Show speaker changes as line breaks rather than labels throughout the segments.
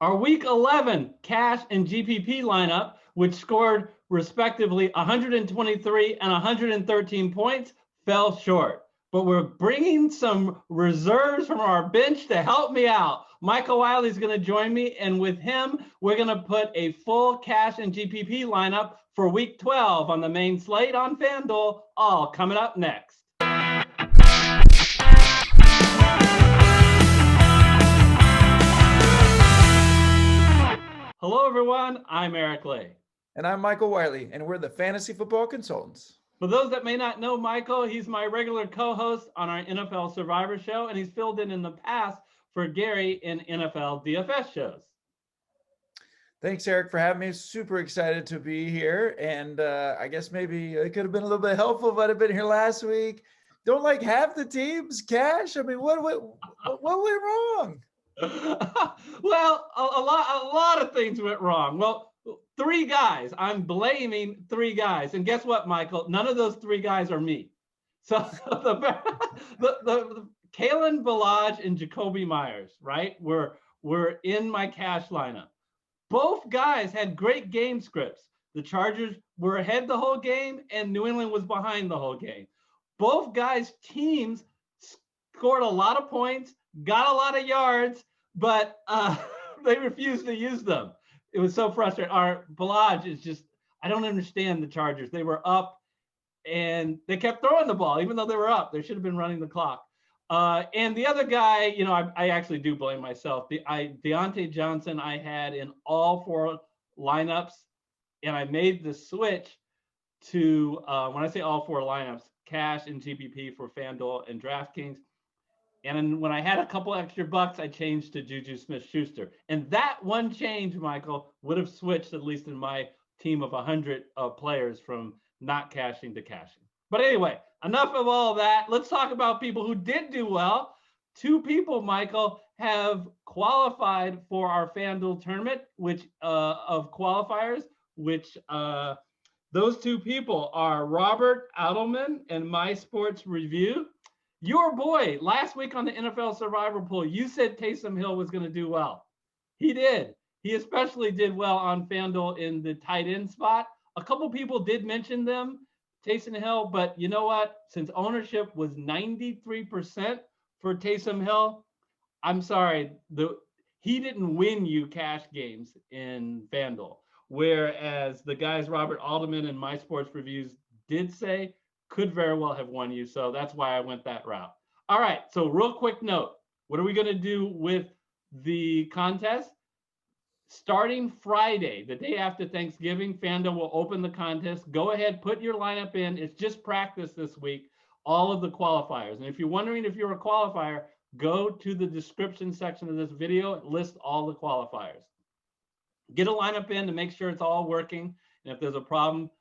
Our Week 11 cash and GPP lineup, which scored respectively 123 and 113 points, fell short. But we're bringing some reserves from our bench to help me out. Michael Wiley's going to join me, and with him, we're going to put a full cash and GPP lineup for Week 12 on the main slate on FanDuel, all coming up next. Hello, everyone. I'm Eric Lay.
And I'm Michael Wiley, and we're the Fantasy Football Consultants.
For those that may not know Michael, he's my regular co-host on our NFL Survivor show, and he's filled in the past for Gary in NFL DFS shows.
Thanks, Eric, for having me. Super excited to be here, and I guess maybe it could have been a little bit helpful if I'd have been here last week. Don't like half the teams cash. I mean, what went wrong?
Well, a lot of things went wrong. Well, three guys. I'm blaming three guys, and guess what, Michael? None of those three guys are me. So the Kalen Ballage and Jacoby Myers, right? Were in my cash lineup. Both guys had great game scripts. The Chargers were ahead the whole game, and New England was behind the whole game. Both guys' teams scored a lot of points, got a lot of yards, but they refused to use them. It was so frustrating. Our Ballage is just, I don't understand the Chargers. They were up, and they kept throwing the ball, even though they were up. They should have been running the clock. And the other guy, you know, I actually do blame myself. Deontay Johnson I had in all four lineups, and I made the switch to, when I say all four lineups, cash and GPP for FanDuel and DraftKings. And then when I had a couple extra bucks, I changed to Juju Smith-Schuster. And that one change, Michael, would have switched, at least in my team of 100 players, from not cashing to cashing. But anyway, enough of all that. Let's talk about people who did do well. Two people, Michael, have qualified for our FanDuel tournament, which of qualifiers, which those two people are Robert Adelman and My Sports Review. Your boy, last week on the NFL Survivor Pool, you said Taysom Hill was going to do well. He did. He especially did well on FanDuel in the tight end spot. A couple people did mention them, Taysom Hill, but you know what? Since ownership was 93% for Taysom Hill, I'm sorry, he didn't win you cash games in FanDuel. Whereas the guys Robert Alderman and My Sports Reviews did say could very well have won you. So that's why I went that route. All right. So real quick note, what are we going to do with the contest? Starting Friday, the day after Thanksgiving, FanDuel will open the contest. Go ahead, put your lineup in. It's just practice this week, all of the qualifiers. And if you're wondering if you're a qualifier, go to the description section of this video. It lists all the qualifiers. Get a lineup in to make sure it's all working. And if there's a problem,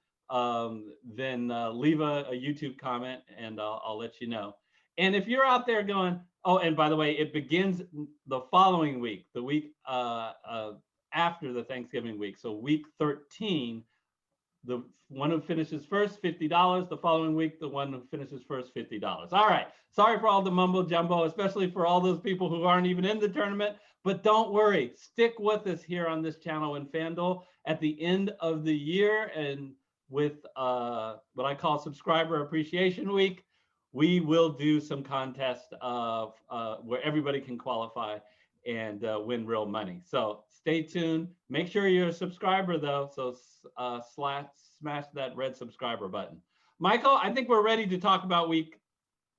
then leave a YouTube comment and I'll let you know. And if you're out there going, oh, and by the way, it begins the following week, the week after the Thanksgiving week. So week 13, the one who finishes first, $50. The following week, the one who finishes first, $50. All right. Sorry for all the mumbo jumbo, especially for all those people who aren't even in the tournament. But don't worry. Stick with us here on this channel in FanDuel at the end of the year. And with what I call Subscriber Appreciation Week, we will do some contests where everybody can qualify and win real money. So stay tuned. Make sure you're a subscriber, though. So smash that red subscriber button. Michael, I think we're ready to talk about Week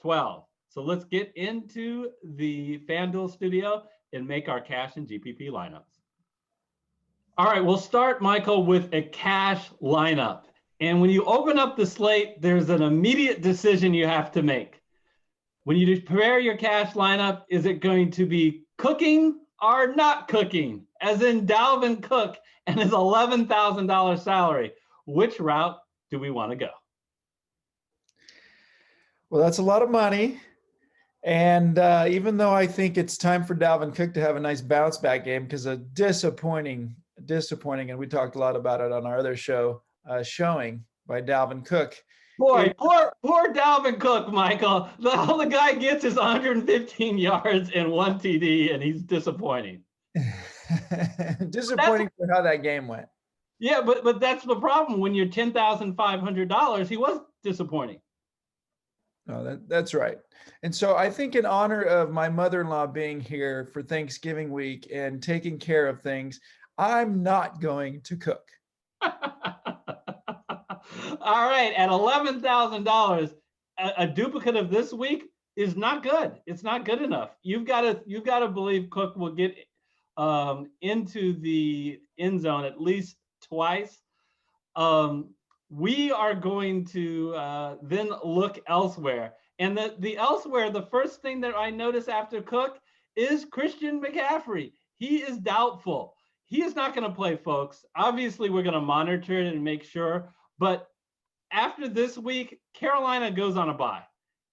12. So let's get into the FanDuel studio and make our cash and GPP lineups. All right, we'll start, Michael, with a cash lineup. And when you open up the slate, there's an immediate decision you have to make. When you prepare your cash lineup, is it going to be cooking or not cooking? As in Dalvin Cook and his $11,000 salary. Which route do we want to go?
Well, that's a lot of money. And even though I think it's time for Dalvin Cook to have a nice bounce back game, because a disappointing, and we talked a lot about it on our other show, showing by Dalvin Cook.
Boy, poor Dalvin Cook, Michael. All the guy gets is 115 yards and 1 TD, and he's disappointing.
Disappointing for how that game went.
Yeah, but that's the problem. When you're $10,500, he was disappointing.
No, that's right. And so I think in honor of my mother-in-law being here for Thanksgiving week and taking care of things, I'm not going to cook.
All right, at $11,000, a duplicate of this week is not good. It's not good enough. You've got to believe Cook will get into the end zone at least twice. We are going to then look elsewhere. And the elsewhere, the first thing that I notice after Cook is Christian McCaffrey. He is doubtful. He is not going to play, folks. Obviously, we're going to monitor it and make sure. But after this week, Carolina goes on a bye.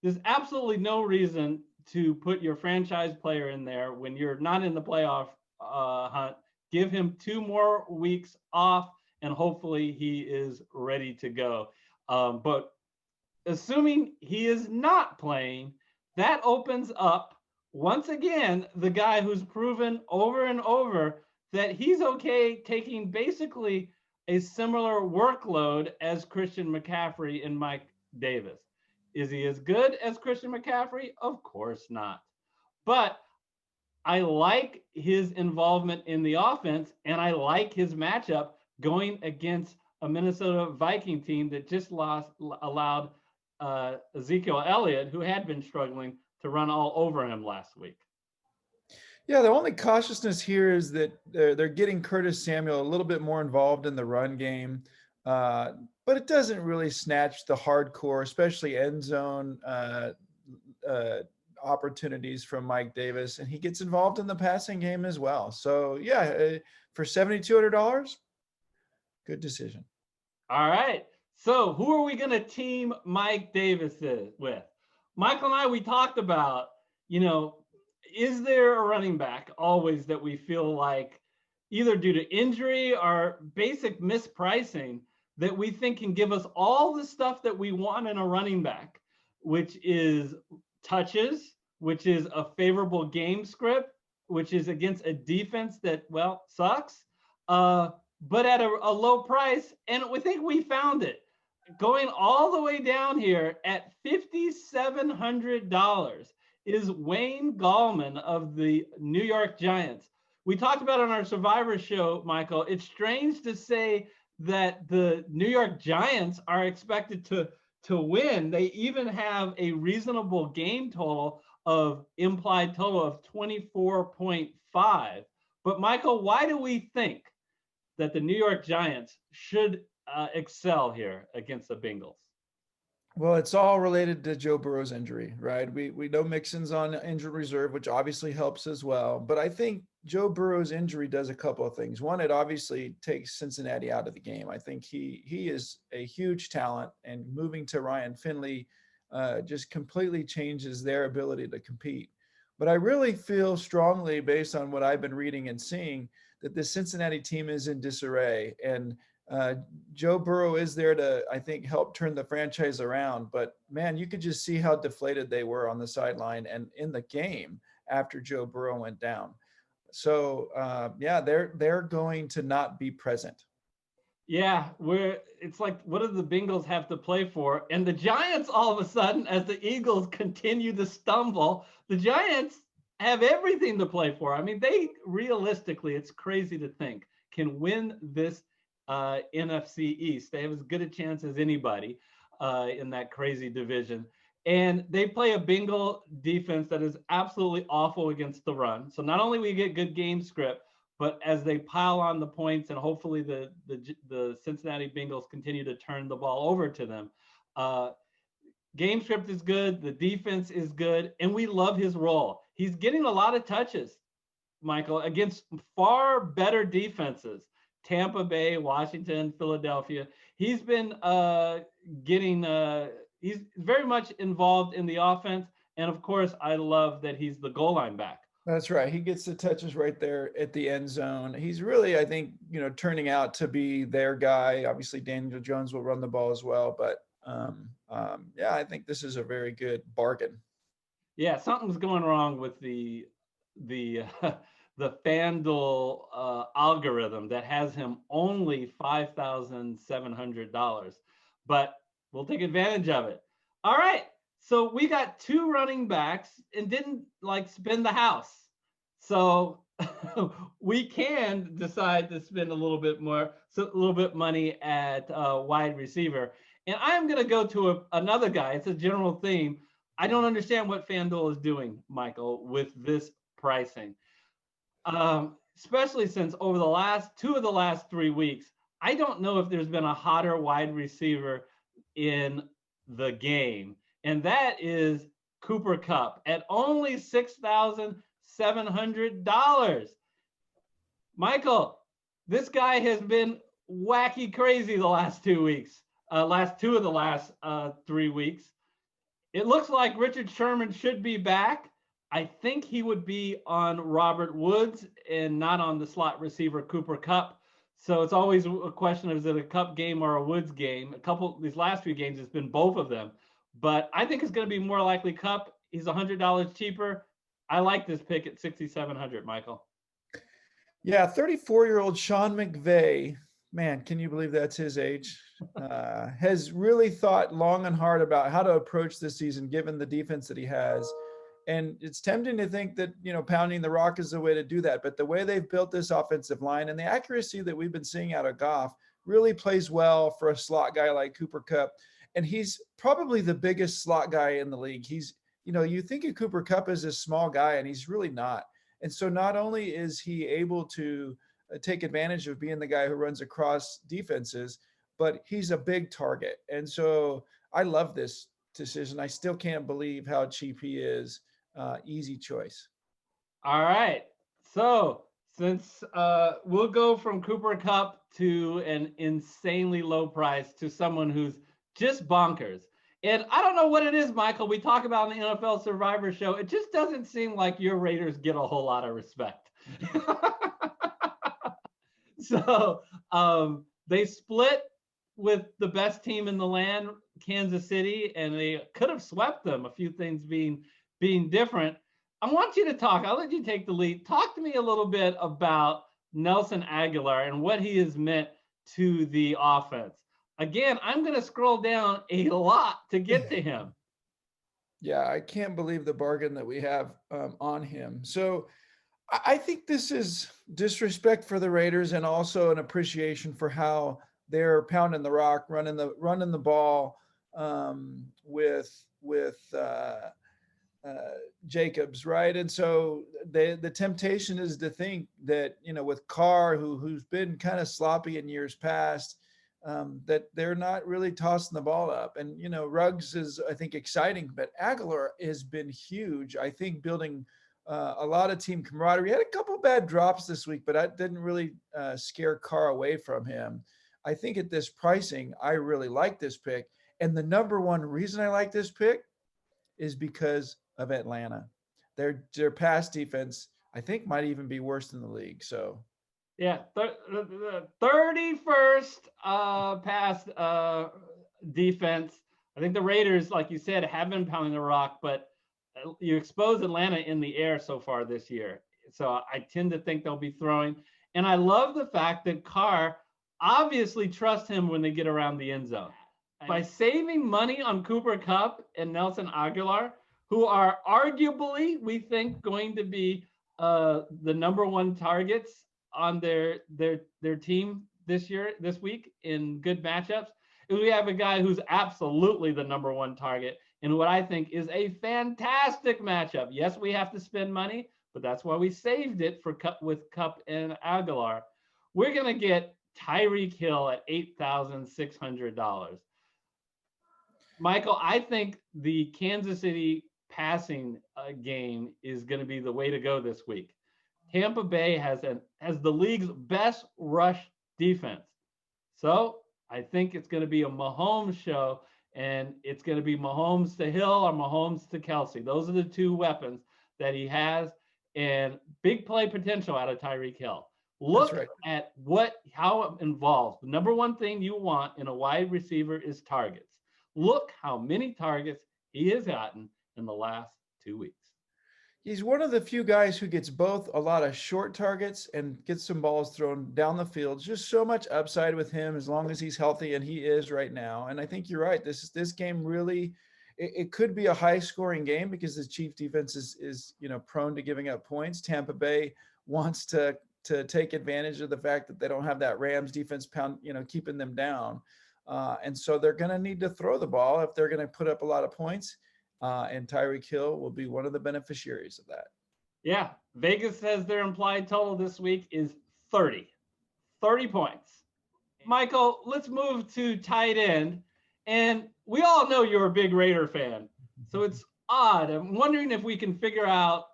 There's absolutely no reason to put your franchise player in there when you're not in the playoff hunt. Give him 2 more weeks off, and hopefully he is ready to go. But assuming he is not playing, that opens up, once again, the guy who's proven over and over that he's okay taking basically a similar workload as Christian McCaffrey and Mike Davis. Is he as good as Christian McCaffrey? Of course not. But I like his involvement in the offense, and I like his matchup going against a Minnesota Viking team that just allowed Ezekiel Elliott, who had been struggling, to run all over him last week.
Yeah, the only cautiousness here is that they're getting Curtis Samuel a little bit more involved in the run game, but it doesn't really snatch the hardcore, especially end zone opportunities from Mike Davis, and he gets involved in the passing game as well. So yeah, for $7,200, good decision.
All right. So who are we going to team Mike Davis with? Michael and I, we talked about, is there a running back always that we feel like either due to injury or basic mispricing that we think can give us all the stuff that we want in a running back, which is touches, which is a favorable game script, which is against a defense that, well, sucks, but at a low price. And we think we found it. Going all the way down here at $5,700 is Wayne Gallman of the New York Giants. We talked about on our Survivor show, Michael, it's strange to say that the New York Giants are expected to win. They even have a reasonable game total of implied total of 24.5. But Michael, why do we think that the New York Giants should excel here against the Bengals?
Well, it's all related to Joe Burrow's injury, right? We know Mixon's on injured reserve, which obviously helps as well. But I think Joe Burrow's injury does a couple of things. One, it obviously takes Cincinnati out of the game. I think he is a huge talent, and moving to Ryan Finley just completely changes their ability to compete. But I really feel strongly, based on what I've been reading and seeing, that the Cincinnati team is in disarray. And Joe Burrow is there to, I think, help turn the franchise around. But man, you could just see how deflated they were on the sideline and in the game after Joe Burrow went down. So yeah, they're going to not be present.
Yeah, it's like, what do the Bengals have to play for? And the Giants, all of a sudden, as the Eagles continue to stumble, the Giants have everything to play for. I mean, they realistically, it's crazy to think, can win this NFC East. They have as good a chance as anybody in that crazy division. And they play a Bengal defense that is absolutely awful against the run. So not only we get good game script, but as they pile on the points, and hopefully the Cincinnati Bengals continue to turn the ball over to them. Game script is good. The defense is good. And we love his role. He's getting a lot of touches, Michael, against far better defenses. Tampa Bay, Washington, Philadelphia. He's been he's very much involved in the offense. And of course, I love that he's the goal line back.
That's right. He gets the touches right there at the end zone. He's really, I think, turning out to be their guy. Obviously, Daniel Jones will run the ball as well. But yeah, I think this is a very good bargain.
Yeah, something's going wrong with the the FanDuel algorithm that has him only $5,700, but we'll take advantage of it. All right. So we got 2 running backs and didn't like spend the house. So we can decide to spend a little bit money at wide receiver. And I'm going to go to another guy. It's a general theme. I don't understand what FanDuel is doing, Michael, with this pricing. Especially since over the last 3 weeks, I don't know if there's been a hotter wide receiver in the game. And that is Cooper Kupp at only $6,700. Michael, this guy has been wacky crazy the last 2 weeks, last 3 weeks. It looks like Richard Sherman should be back. I think he would be on Robert Woods and not on the slot receiver Cooper Kupp. So it's always a question of, is it a Kupp game or a Woods game? These last 3 games, it's been both of them. But I think it's going to be more likely Kupp. He's $100 cheaper. I like this pick at $6,700, Michael.
Yeah, 34-year-old Sean McVay, man, can you believe that's his age? Has really thought long and hard about how to approach this season, given the defense that he has. And it's tempting to think that, pounding the rock is the way to do that. But the way they've built this offensive line and the accuracy that we've been seeing out of Goff really plays well for a slot guy like Cooper Kupp. And he's probably the biggest slot guy in the league. He's, you think of Cooper Kupp as a small guy, and he's really not. And so not only is he able to take advantage of being the guy who runs across defenses, but he's a big target. And so I love this decision. I still can't believe how cheap he is. Easy choice.
All right. So since we'll go from Cooper Kupp to an insanely low price to someone who's just bonkers. And I don't know what it is, Michael. We talk about in the NFL Survivor Show. It just doesn't seem like your Raiders get a whole lot of respect. So they split with the best team in the land, Kansas City, and they could have swept them, a few things being different. I want you to talk. I'll let you take the lead. Talk to me a little bit about Nelson Agholor and what he has meant to the offense. Again, I'm going to scroll down a lot to get to him.
Yeah, I can't believe the bargain that we have on him. So I think this is disrespect for the Raiders and also an appreciation for how they're pounding the rock, running the ball with Jacobs, right? And so the temptation is to think that, with Carr, who's been kind of sloppy in years past, that they're not really tossing the ball up. And, Ruggs is, I think, exciting, but Agholor has been huge. I think building a lot of team camaraderie. He had a couple bad drops this week, but that didn't really scare Carr away from him. I think at this pricing, I really like this pick. And the number one reason I like this pick is because of Atlanta. Their pass defense, I think, might even be worse than the league. So,
yeah, the 31st pass defense. I think the Raiders, like you said, have been pounding the rock, but you expose Atlanta in the air so far this year. So I tend to think they'll be throwing. And I love the fact that Carr obviously trusts him when they get around the end zone. By saving money on Cooper Kupp and Nelson Agholor, who are arguably, we think, going to be the number one targets on their team this week in good matchups, we have a guy who's absolutely the number one target in what I think is a fantastic matchup. Yes, we have to spend money, but that's why we saved it with Kupp and Agholor. We're going to get Tyreek Hill at $8,600. Michael, I think the Kansas City passing game is going to be the way to go this week. Tampa Bay has the league's best rush defense. So I think it's going to be a Mahomes show, and it's going to be Mahomes to Hill or Mahomes to Kelsey. Those are the two weapons that he has, and big play potential out of Tyreek Hill. Look at how it involves. The number one thing you want in a wide receiver is targets. Look how many targets he has gotten in the last 2 weeks.
He's one of the few guys who gets both a lot of short targets and gets some balls thrown down the field. Just so much upside with him as long as he's healthy, and he is right now. And I think you're right. This game really, it could be a high scoring game because the Chief defense is prone to giving up points. Tampa Bay wants to take advantage of the fact that they don't have that Rams defense keeping them down. And so they're going to need to throw the ball if they're going to put up a lot of points. And Tyreek Hill will be one of the beneficiaries of that.
Yeah, Vegas says their implied total this week is 30 points. Michael, let's move to tight end. And we all know you're a big Raider fan, so it's odd. I'm wondering if we can figure out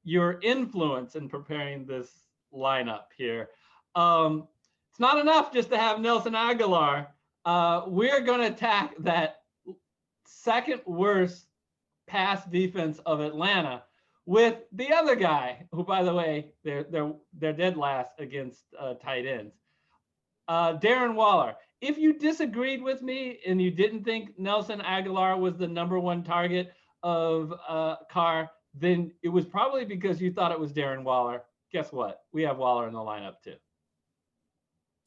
your influence in preparing this lineup here. It's not enough just to have Nelson Aguilar. We're going to attack that second worst pass defense of Atlanta with the other guy, who, by the way, they're dead last against tight ends, Darren Waller. If you disagreed with me and you didn't think Nelson Aguilar was the #1 target of Carr, then it was probably because you thought it was Darren Waller. Guess what? We have Waller in the lineup too.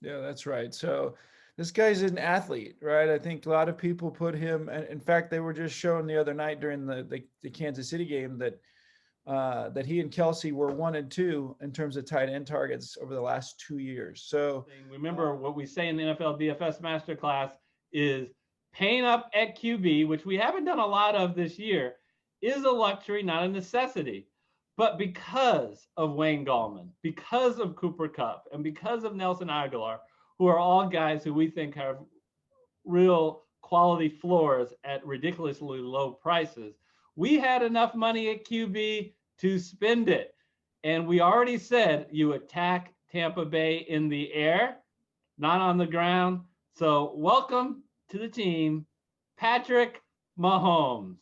Yeah, that's right. So this guy's an athlete, right? I think a lot of people put him. In fact, they were just showing the other night during the Kansas City game that he and Kelsey were 1 and 2 in terms of tight end targets over the last 2 years. So
remember what we say in the NFL DFS Masterclass is paying up at QB, which we haven't done a lot of this year, is a luxury, not a necessity. But because of Wayne Gallman, because of Cooper Kupp, and because of Nelson Aguilar, who are all guys who we think have real quality floors at ridiculously low prices, we had enough money at QB to spend it. And we already said you attack Tampa Bay in the air, not on the ground. So welcome to the team, Patrick Mahomes.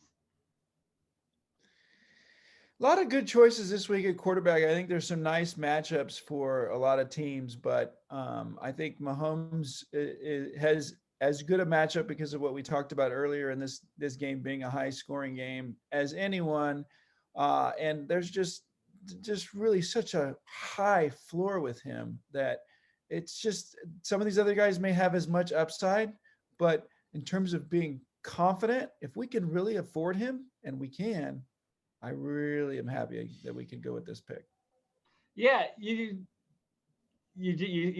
A lot of good choices this week at quarterback. I think there's some nice matchups for a lot of teams, but I think Mahomes has as good a matchup because of what we talked about earlier in this game being a high scoring game as anyone. And there's just really such a high floor with him that it's just some of these other guys may have as much upside, but in terms of being confident, if we can really afford him, and we can, I really am happy that we can go with this pick.
Yeah, you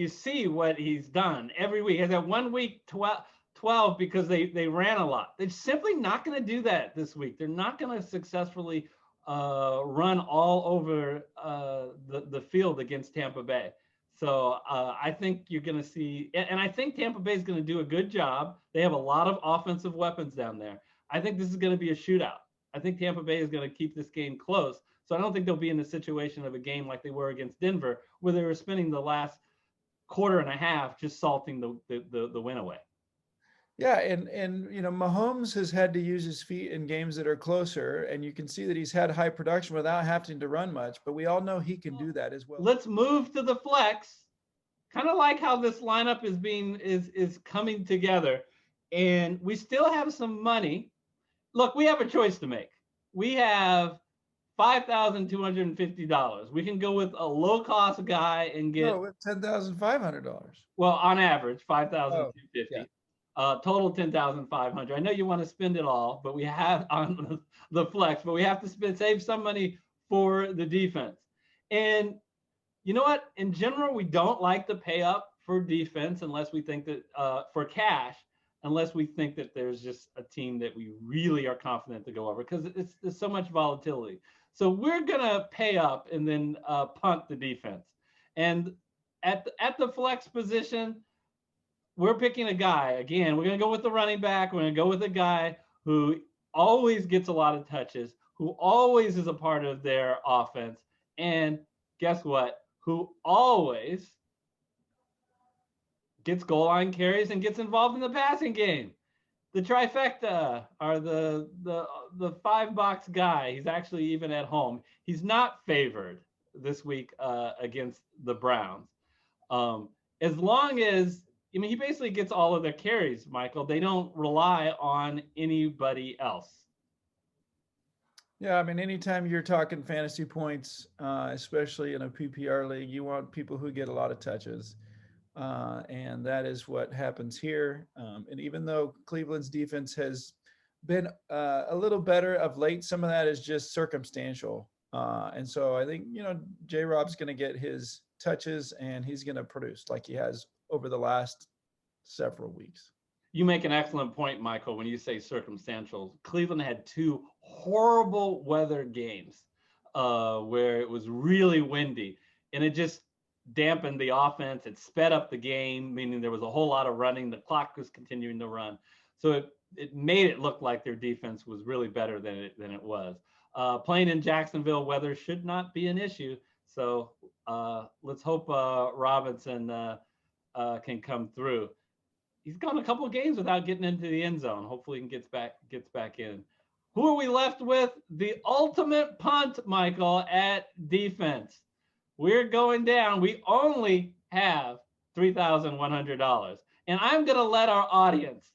see what he's done every week. Has that 1 week 12 because they ran a lot. They're simply not going to do that this week. They're not going to successfully run all over the field against Tampa Bay. So I think you're going to see, and I think Tampa Bay is going to do a good job. They have a lot of offensive weapons down there. I think this is going to be a shootout. I think Tampa Bay is going to keep this game close. So I don't think they'll be in the situation of a game like they were against Denver, where they were spending the last quarter and a half just salting the win away.
Yeah, and Mahomes has had to use his feet in games that are closer, and you can see that he's had high production without having to run much, but we all know he can do that as well.
Let's move to the flex. Kind of like how this lineup is coming together, and we still have some money. Look, we have a choice to make. We have $5,250. We can go with a low-cost guy and get
$10,500.
Well, on average, $5,250.
Yeah.
Total $10,500. I know you want to spend it all, but we have on the flex, but we have to save some money for the defense. And you know what? In general, we don't like to pay up for defense unless we think that for cash, unless we think that there's just a team that we really are confident to go over, because there's so much volatility. So we're going to pay up and then punt the defense. And at the flex position, we're picking a guy. Again, we're going to go with the running back. We're going to go with a guy who always gets a lot of touches, who always is a part of their offense. And guess what? Who always gets goal line carries and gets involved in the passing game. The trifecta are the 5-box guy. He's actually even at home. He's not favored this week against the Browns. As long as, he basically gets all of their carries, Michael. They don't rely on anybody else.
Yeah, I mean, anytime you're talking fantasy points, especially in a PPR league, you want people who get a lot of touches. And that is what happens here. And even though Cleveland's defense has been a little better of late, some of that is just circumstantial. And so I think, J Rob's going to get his touches and he's going to produce like he has over the last several weeks.
You make an excellent point, Michael, when you say circumstantial. Cleveland had two horrible weather games where it was really windy, and it just dampened the offense. It sped up the game, meaning there was a whole lot of running. The clock was continuing to run. So it made it look like their defense was really better than it was. Playing in Jacksonville, weather should not be an issue. So let's hope Robinson can come through. He's gone a couple of games without getting into the end zone. Hopefully he gets back in. Who are we left with? The ultimate punt, Michael, at defense. We're going down. We only have $3,100. And I'm going to let our audience,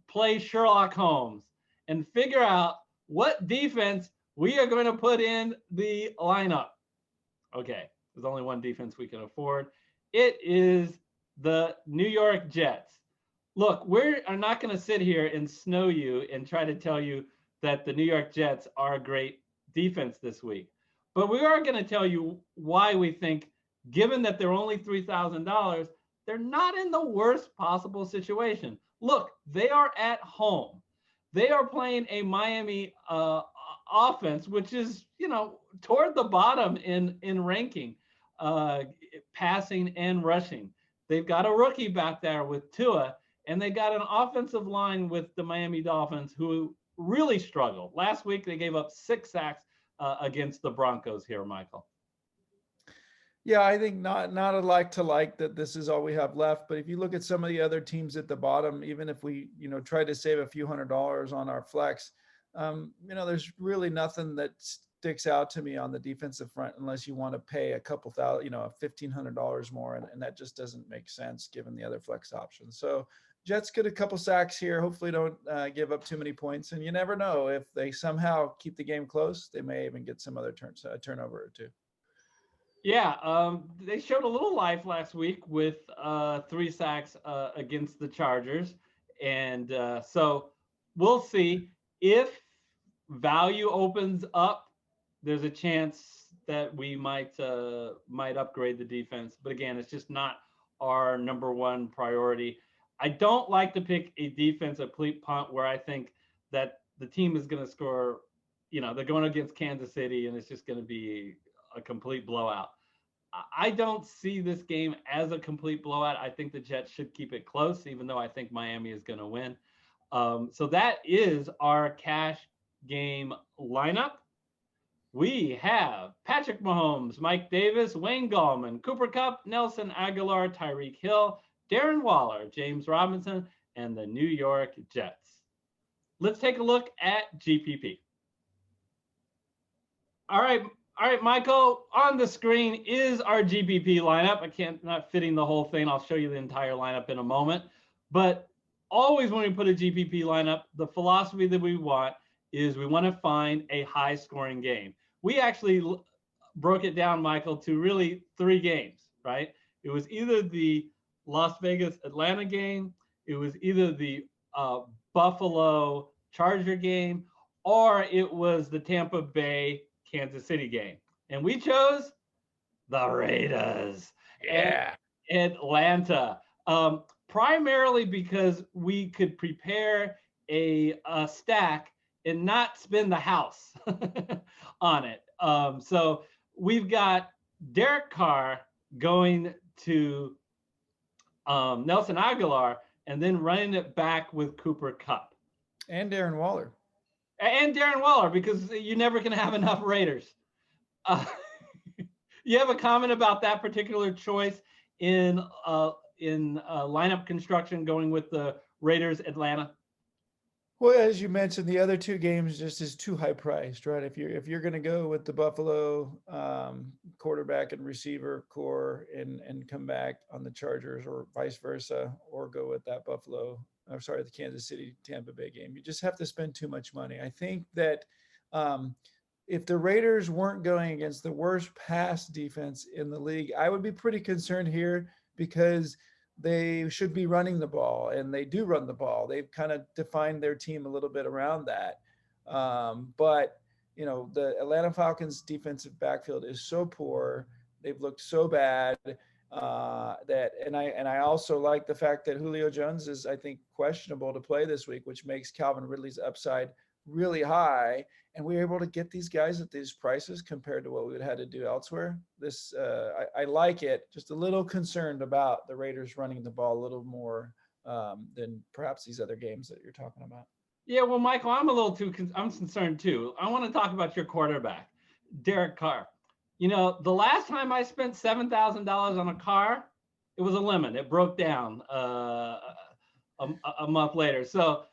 play Sherlock Holmes and figure out what defense we are going to put in the lineup. Okay, there's only one defense we can afford. It is the New York Jets. Look, we are not going to sit here and snow you and try to tell you that the New York Jets are a great defense this week. But we are going to tell you why we think, given that they're only $3,000, they're not in the worst possible situation. Look, they are at home. They are playing a Miami offense, which is, toward the bottom in ranking, passing and rushing. They've got a rookie back there with Tua, and they got an offensive line with the Miami Dolphins who really struggled. Last week, they gave up 6 sacks against the Broncos here, Michael.
Yeah, I think not a like to like that this is all we have left. But if you look at some of the other teams at the bottom, even if we, try to save a few $100s on our flex, there's really nothing that sticks out to me on the defensive front unless you want to pay a couple thousand, $1,500 more. And that just doesn't make sense given the other flex options. So Jets get a couple sacks here. Hopefully don't give up too many points. And you never know, if they somehow keep the game close, they may even get some other turnover or two.
Yeah, they showed a little life last week with 3 sacks against the Chargers. And so we'll see if value opens up. There's a chance that we might upgrade the defense. But again, it's just not our number one priority. I don't like to pick a defensive punt where I think that the team is going to score. They're going against Kansas City, and it's just going to be a complete blowout. I don't see this game as a complete blowout. I think the Jets should keep it close, even though I think Miami is going to win. So that is our cash game lineup. We have Patrick Mahomes, Mike Davis, Wayne Gallman, Cooper Kupp, Nelson Aguilar, Tyreek Hill, Darren Waller, James Robinson, and the New York Jets. Let's take a look at GPP. All right, Michael, on the screen is our GPP lineup. Not fitting the whole thing. I'll show you the entire lineup in a moment. But always when we put a GPP lineup, the philosophy that we want is we want to find a high-scoring game. We actually broke it down, Michael, to really 3 games, right? It was either the Las Vegas-Atlanta game, it was either the Buffalo Charger game, or it was the Tampa Bay Kansas City game. And we chose the Raiders.
Yeah.
And Atlanta. Primarily because we could prepare a stack and not spend the house on it. So we've got Derek Carr going to Nelson Aguilar and then running it back with Cooper Kupp.
And Darren Waller.
And Darren Waller, because you never can have enough Raiders. You have a comment about that particular choice in lineup construction going with the Raiders Atlanta?
Well, as you mentioned, the other 2 games just is too high priced, right? If you're going to go with the Buffalo quarterback and receiver core and come back on the Chargers or vice versa, or go with that the Kansas City Tampa Bay game, you just have to spend too much money. I think that If the Raiders weren't going against the worst pass defense in the league, I would be pretty concerned here because they should be running the ball, and they do run the ball. They've kind of defined their team a little bit around that. But, the Atlanta Falcons defensive backfield is so poor. They've looked so bad and I also like the fact that Julio Jones is, I think, questionable to play this week, which makes Calvin Ridley's upside really high. And we were able to get these guys at these prices compared to what we would have had to do elsewhere. I like it. Just a little concerned about the Raiders running the ball a little more than perhaps these other games that you're talking about.
Yeah, well, Michael, I'm concerned too. I want to talk about your quarterback, Derek Carr. The last time I spent $7,000 on a car, it was a lemon. It broke down a month later. So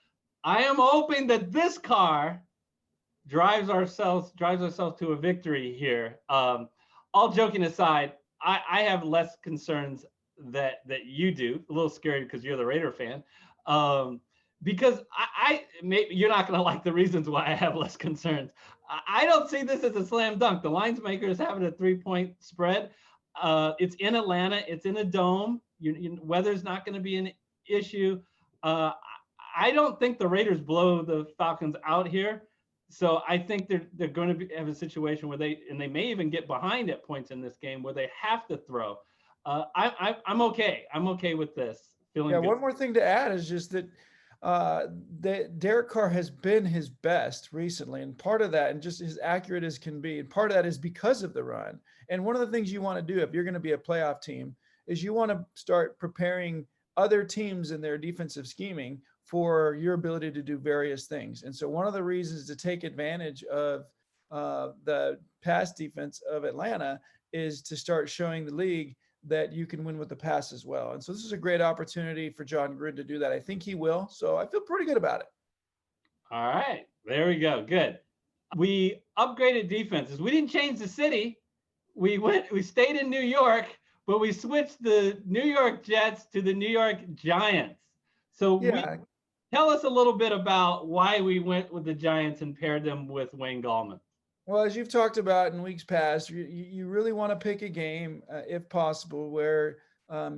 I am hoping that this car drives ourselves to a victory here. All joking aside, I have less concerns that you do. A little scary because you're the Raider fan. Because you're not going to like the reasons why I have less concerns. I don't see this as a slam dunk. The lines makers have it a 3-point spread. It's in Atlanta. It's in a dome. Weather's not going to be an issue. I don't think the Raiders blow the Falcons out here. So I think they're going to have a situation where they may even get behind at points in this game where they have to throw. I'm okay. I'm okay with this. Feeling good.
One more thing to add is just that Derek Carr has been his best recently, and part of that, and just as accurate as can be, and part of that is because of the run. And one of the things you want to do if you're going to be a playoff team is you want to start preparing other teams in their defensive scheming for your ability to do various things. And so one of the reasons to take advantage of the pass defense of Atlanta is to start showing the league that you can win with the pass as well. And so this is a great opportunity for John Gruden to do that. I think he will. So I feel pretty good about it.
All right. There we go. Good. We upgraded defenses. We didn't change the city. We stayed in New York, but we switched the New York Jets to the New York Giants. So tell us a little bit about why we went with the Giants and paired them with Wayne Gallman.
Well, as you've talked about in weeks past, you really want to pick a game, if possible, where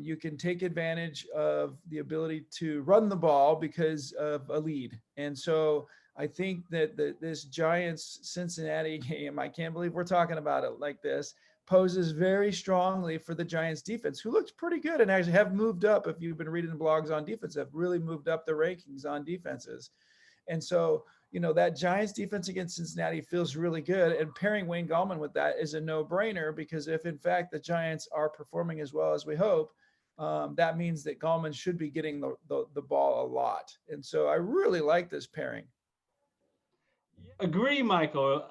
you can take advantage of the ability to run the ball because of a lead. And so I think that this Giants-Cincinnati game, I can't believe we're talking about it like this, poses very strongly for the Giants defense, who looks pretty good and actually have moved up. If you've been reading the blogs on defense, have really moved up the rankings on defenses. And so, that Giants defense against Cincinnati feels really good. And pairing Wayne Gallman with that is a no-brainer, because if, in fact, the Giants are performing as well as we hope, that means that Gallman should be getting the ball a lot. And so I really like this pairing.
Agree, Michael.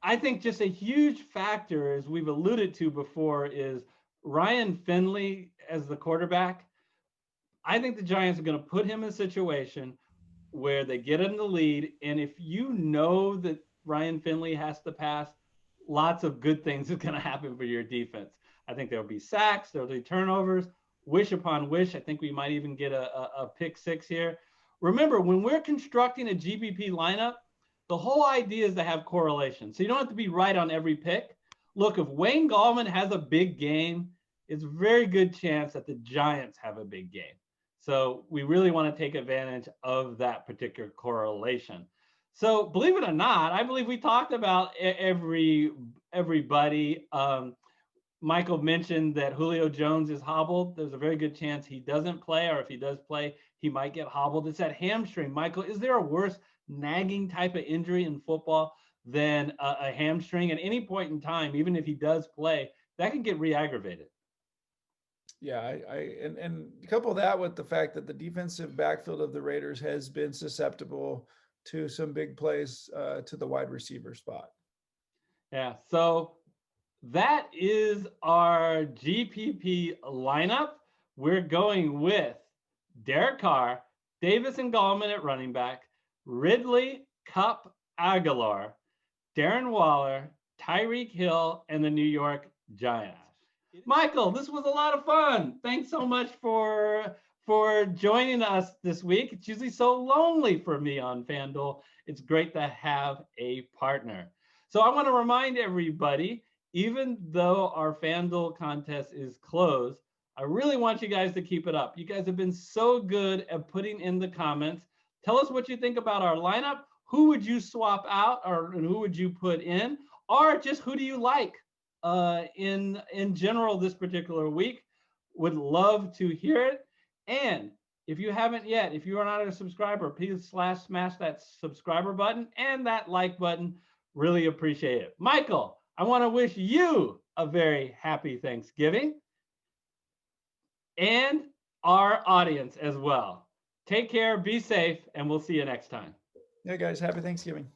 I think just a huge factor, as we've alluded to before, is Ryan Finley as the quarterback. I think the Giants are going to put him in a situation where they get in the lead, and if you know that Ryan Finley has to pass, lots of good things are going to happen for your defense. I think there'll be sacks, there'll be turnovers, wish upon wish. I think we might even get a pick six here. Remember, when we're constructing a GPP lineup, the whole idea is to have correlation. So you don't have to be right on every pick. Look, if Wayne Gallman has a big game, it's a very good chance that the Giants have a big game. So we really want to take advantage of that particular correlation. So believe it or not, I believe we talked about everybody. Michael mentioned that Julio Jones is hobbled. There's a very good chance he doesn't play, or if he does play, he might get hobbled. It's that hamstring. Michael, is there a worse nagging type of injury in football than a hamstring? At any point in time, even if he does play, that can get re-aggravated.
Yeah, and couple that with the fact that the defensive backfield of the Raiders has been susceptible to some big plays to the wide receiver spot.
Yeah, so that is our GPP lineup. We're going with Derek Carr, Davis and Gallman at running back, Ridley, Kupp, Aguilar, Darren Waller, Tyreek Hill, and the New York Giants. Michael, this was a lot of fun. Thanks so much for joining us this week. It's usually so lonely for me on FanDuel. It's great to have a partner. So I want to remind everybody, even though our FanDuel contest is closed, I really want you guys to keep it up. You guys have been so good at putting in the comments. Tell us what you think about our lineup. Who would you swap out, or who would you put in? Or just who do you like in general this particular week? Would love to hear it. And if you haven't yet, if you are not a subscriber, please smash that subscriber button and that like button. Really appreciate it. Michael, I want to wish you a very happy Thanksgiving, and our audience as well. Take care, be safe, and we'll see you next time.
Yeah, guys, happy Thanksgiving.